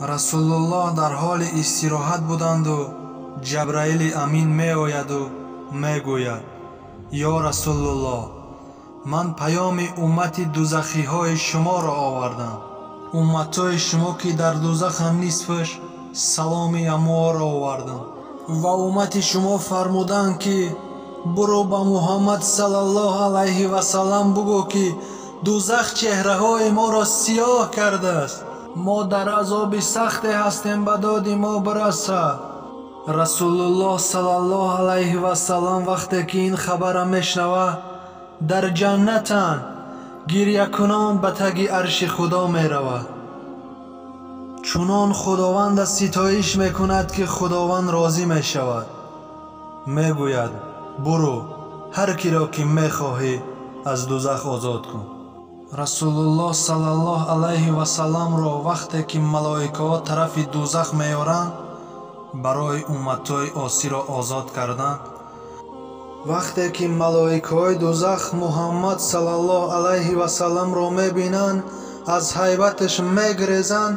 расулуллоҳ дар ҳоли истироҳат буданду ҷабраили амин меояду мегӯяд: ё расулуллоҳ, ман паёми уммати дузахиҳои шуморо овардам. умматҳои шумо ки дар дузаханд нисфаш саломи аморо оварданд ва уммати шумо фармуданд ки буро ба муҳаммад саллаллоҳу алайҳи васаллам бугӯ ки дузах чеҳраҳои моро сиёҳ кардааст, мо дар азоби сахте ҳастем, ба доди мо бираса. расулуллоҳ саллаллоҳу алайҳи васаллам вақте ки ин хабара мешнава, дар ҷаннатанд, гирьякунон ба таги арши худо меравад. чунон худованда ситоиш мекунад ки худованд розӣ мешавад. мегӯяд: буро, ҳар киро ки мехоҳӣ аз дузах озод кун. расулуллоҳ саллаллоҳу алайҳи васалламро вақте ки малоикаҳо тарафи дузах меоранд барои умматҳои осиро озод кардан, вақте ки малоикаҳои дузах муҳаммад саллаллоҳу алайҳи васалламро мебинанд, аз ҳайбаташ мегрезанд.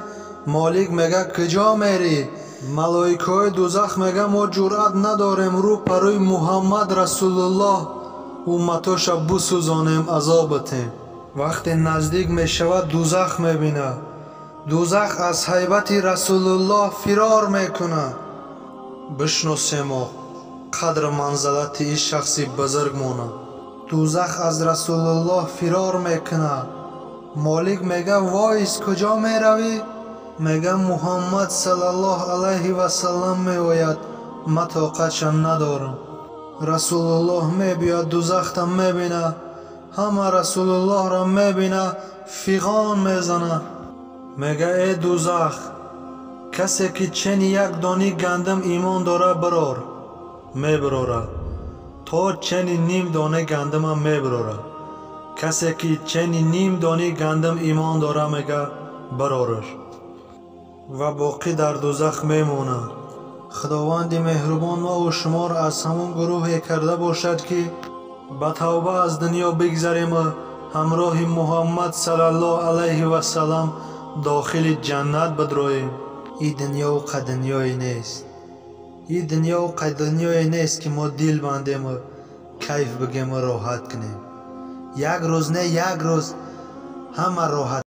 молик мега: куҷо мерӣ? малоикаҳои дузах мега: мо ҷуръат надорем рӯ па рӯи муҳаммад расулуллоҳ умматоша бисӯзонем, азоб батем. вақте наздик мешавад, дузах мебинад. дузах аз ҳайбати расулуллоҳ фирор мекунад. бишносемо қадри манзилати ин шахси бузург монад. дузах аз расулуллоҳ фирор мекунад. молик мега: воис, куҷо меравӣ? мега: муҳаммад саллаллоҳу алайҳи васаллам меояд, ман тоқатша надорам. расулуллоҳ мебиёд, дузахта мебинад. ҳама расулуллоҳро мебинад, фиғон мезанад. мега: э дузах, касе ки чени як дони гандум имон дора бирор. мебирорад. то чени ним дони гандумам мебирорад. касе ки чени ним дони гандум имон дора, мега бирораш ва боқӣ дар дузах мемонад. худованди меҳрубон маву шуморо аз ҳамон гурӯҳе карда бошад ки ба тавба аз дунё бигзариму ҳамроҳи муҳаммад саллаллоҳу алайҳи васаллам дохили ҷаннат бидроем. ин дунё қа дунёе нест. ин дунё қа дунёе нест ки мо дил бандему кайф бигему роҳат кунем. як рӯз не як рӯз ҳама роҳат